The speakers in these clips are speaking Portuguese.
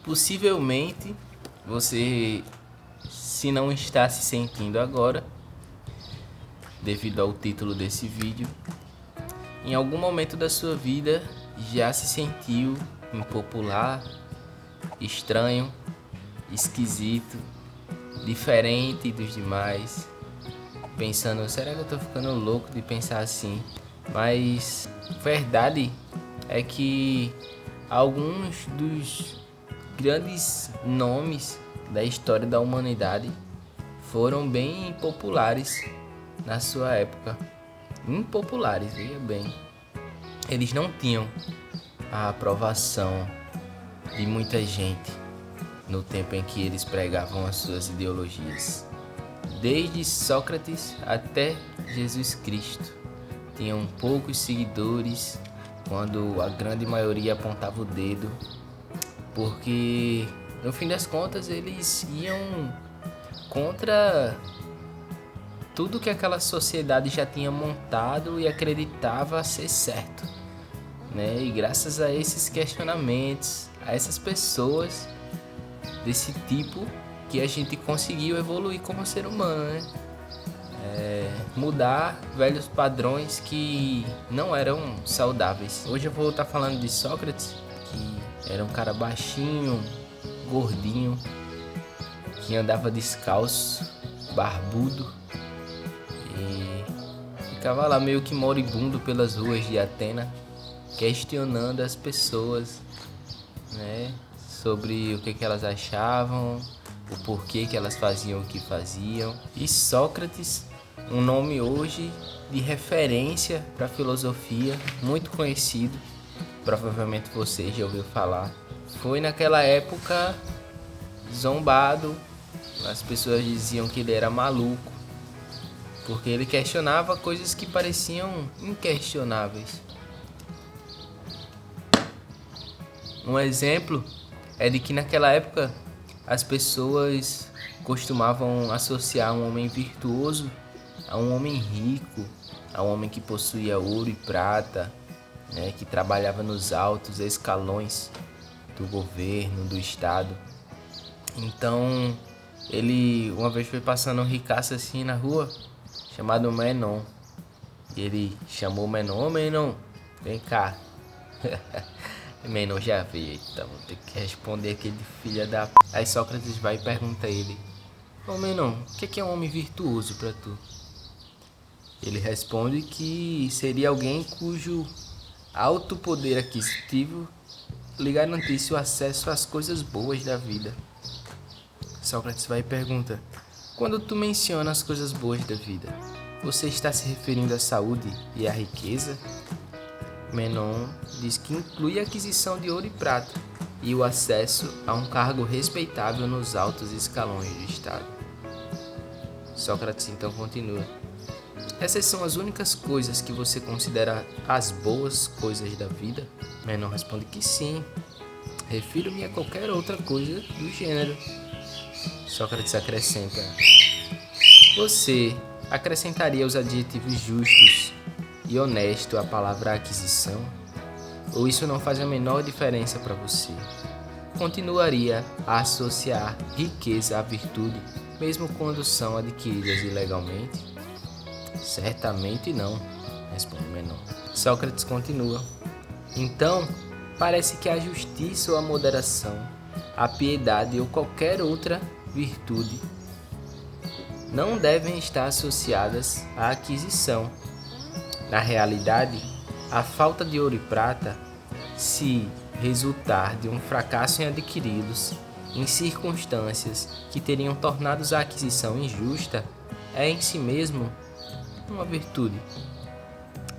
Possivelmente você, se não está se sentindo agora, devido ao título desse vídeo, em algum momento da sua vida já se sentiu impopular, estranho, esquisito, diferente dos demais, pensando, será que eu tô ficando louco de pensar assim? Mas verdade é que alguns dos grandes nomes da história da humanidade foram bem populares na sua época. Impopulares, veja bem. Eles não tinham a aprovação de muita gente no tempo em que eles pregavam as suas ideologias. Desde Sócrates até Jesus Cristo, tinham poucos seguidores, quando a grande maioria apontava o dedo, porque no fim das contas eles iam contra tudo que aquela sociedade já tinha montado e acreditava ser certo, né? E graças a esses questionamentos, a essas pessoas desse tipo, que a gente conseguiu evoluir como ser humano, né? Mudar velhos padrões que não eram saudáveis. Hoje eu vou estar falando de Sócrates, que era um cara baixinho, gordinho, que andava descalço, barbudo e ficava lá meio que moribundo pelas ruas de Atena, questionando as pessoas, né, sobre o que elas achavam, o porquê que elas faziam o que faziam. E Sócrates, um nome hoje de referência para a filosofia, muito conhecido, provavelmente você já ouviu falar. Foi naquela época zombado, as pessoas diziam que ele era maluco, porque ele questionava coisas que pareciam inquestionáveis. Um exemplo é de que naquela época as pessoas costumavam associar um homem virtuoso a um homem rico, a um homem que possuía ouro e prata, né, que trabalhava nos altos escalões do governo, do estado. Então ele uma vez foi passando um ricaço assim na rua, chamado Menon. E ele chamou Menon: ô Menon, vem cá. Menon já veio, então vou ter que responder aquele filho da... Aí Sócrates vai e pergunta a ele: ô Menon, o que é um homem virtuoso pra tu? Ele responde que seria alguém cujo alto poder aquisitivo lhe garantisse o acesso às coisas boas da vida. Sócrates vai e pergunta: quando tu menciona as coisas boas da vida, você está se referindo à saúde e à riqueza? Menon diz que inclui a aquisição de ouro e prata e o acesso a um cargo respeitável nos altos escalões do Estado. Sócrates então continua: essas são as únicas coisas que você considera as boas coisas da vida? Menon responde que sim. Refiro-me a qualquer outra coisa do gênero. Sócrates acrescenta: você acrescentaria os adjetivos justos e honesto à palavra aquisição? Ou isso não faz a menor diferença para você? Continuaria a associar riqueza à virtude, mesmo quando são adquiridas ilegalmente? Certamente não, responde Menon. Sócrates continua: então, parece que a justiça ou a moderação, a piedade ou qualquer outra virtude não devem estar associadas à aquisição. Na realidade, a falta de ouro e prata, se resultar de um fracasso em adquiri-los em circunstâncias que teriam tornado a aquisição injusta, é em si mesmo uma virtude.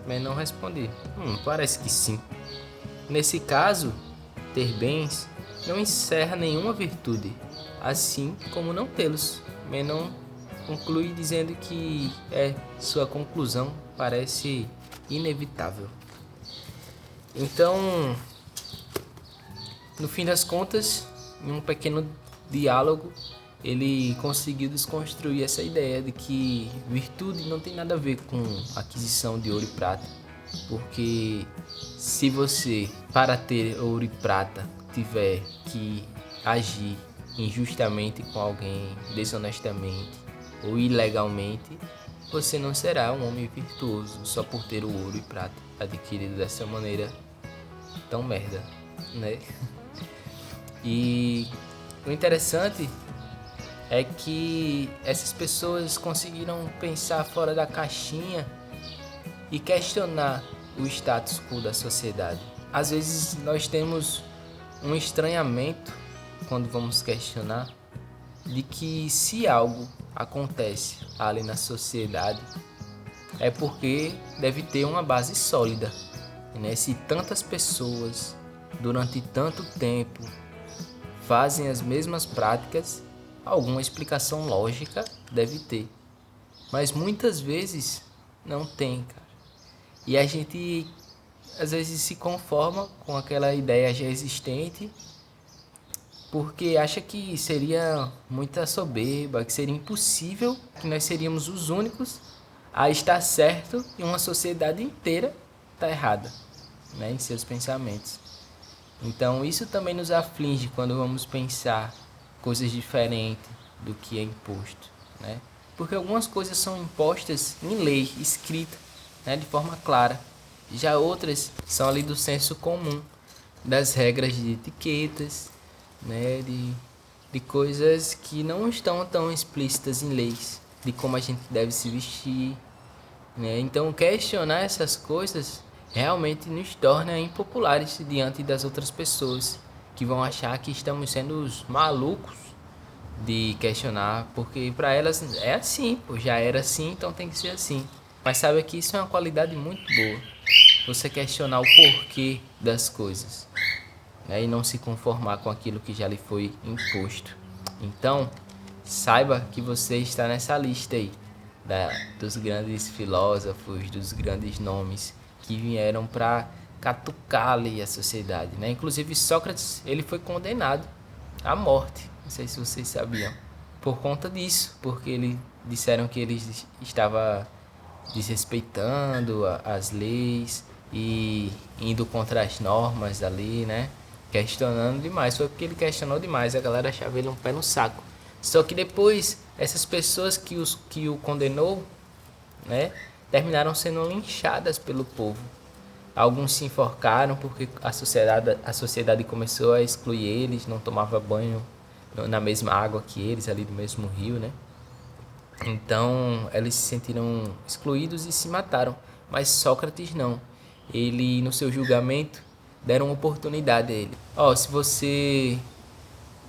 Menon responde: parece que sim. Nesse caso, ter bens não encerra nenhuma virtude, assim como não tê-los. Menon conclui dizendo que sua conclusão parece inevitável. Então, no fim das contas, em um pequeno diálogo, ele conseguiu desconstruir essa ideia de que virtude não tem nada a ver com aquisição de ouro e prata, porque se você, para ter ouro e prata, tiver que agir injustamente com alguém, desonestamente ou ilegalmente, você não será um homem virtuoso só por ter o ouro e prata adquirido dessa maneira tão merda, né? E o interessante é que essas pessoas conseguiram pensar fora da caixinha e questionar o status quo da sociedade. Às vezes nós temos um estranhamento quando vamos questionar de que se algo acontece ali na sociedade é porque deve ter uma base sólida, né? Se tantas pessoas durante tanto tempo fazem as mesmas práticas, alguma explicação lógica deve ter, mas muitas vezes não tem, cara. E a gente às vezes se conforma com aquela ideia já existente porque acha que seria muita soberba, que seria impossível, que nós seríamos os únicos a estar certo e uma sociedade inteira está errada, né, em seus pensamentos. Então isso também nos aflige quando vamos pensar coisas diferentes do que é imposto, né? Porque algumas coisas são impostas em lei, escrita, né, de forma clara. Já outras são ali do senso comum, das regras de etiquetas, né, de coisas que não estão tão explícitas em leis, de como a gente deve se vestir, né? Então questionar essas coisas realmente nos torna impopulares diante das outras pessoas, que vão achar que estamos sendo os malucos de questionar, porque para elas é assim, pô, já era assim, então tem que ser assim. Mas sabe que isso é uma qualidade muito boa, você questionar o porquê das coisas, né, e não se conformar com aquilo que já lhe foi imposto. Então, saiba que você está nessa lista aí dos grandes filósofos, dos grandes nomes que vieram para catucar ali a sociedade, né? Inclusive Sócrates, ele foi condenado à morte, não sei se vocês sabiam, por conta disso, porque disseram que ele estava desrespeitando as leis e indo contra as normas ali, né? Questionando demais. Foi porque ele questionou demais, a galera achava ele um pé no saco. Só que depois, essas pessoas que o condenou, né, terminaram sendo linchadas pelo povo. Alguns se enforcaram porque a sociedade começou a excluir eles, não tomava banho na mesma água que eles, ali do mesmo rio, né? Então, eles se sentiram excluídos e se mataram. Mas Sócrates não. Ele, no seu julgamento, deram uma oportunidade a ele. Se você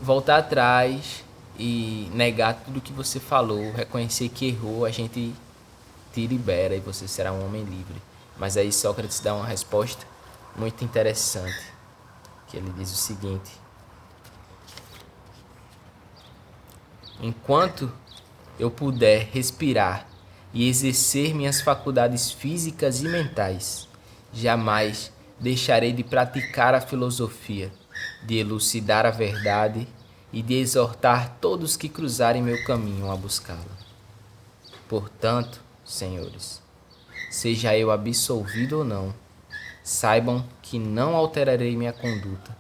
voltar atrás e negar tudo que você falou, reconhecer que errou, a gente te libera e você será um homem livre. Mas aí Sócrates dá uma resposta muito interessante, que ele diz o seguinte: enquanto eu puder respirar e exercer minhas faculdades físicas e mentais, jamais deixarei de praticar a filosofia, de elucidar a verdade e de exortar todos que cruzarem meu caminho a buscá-la. Portanto, senhores, seja eu absolvido ou não, saibam que não alterarei minha conduta,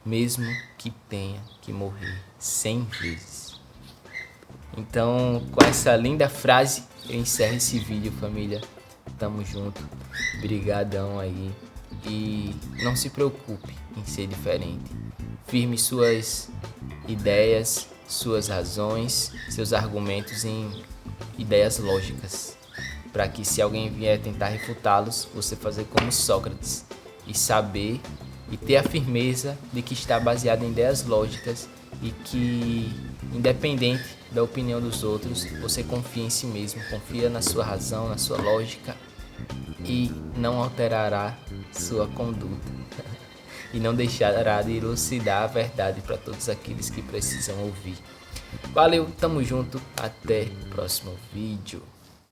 mesmo que tenha que morrer 100 vezes. Então, com essa linda frase, eu encerro esse vídeo, família. Tamo junto. Brigadão aí. E não se preocupe em ser diferente. Firme suas ideias, suas razões, seus argumentos em ideias lógicas, para que se alguém vier tentar refutá-los, você fazer como Sócrates e saber e ter a firmeza de que está baseado em ideias lógicas e que, independente da opinião dos outros, você confia em si mesmo, confia na sua razão, na sua lógica e não alterará sua conduta e não deixará de elucidar a verdade para todos aqueles que precisam ouvir. Valeu, tamo junto, até o próximo vídeo.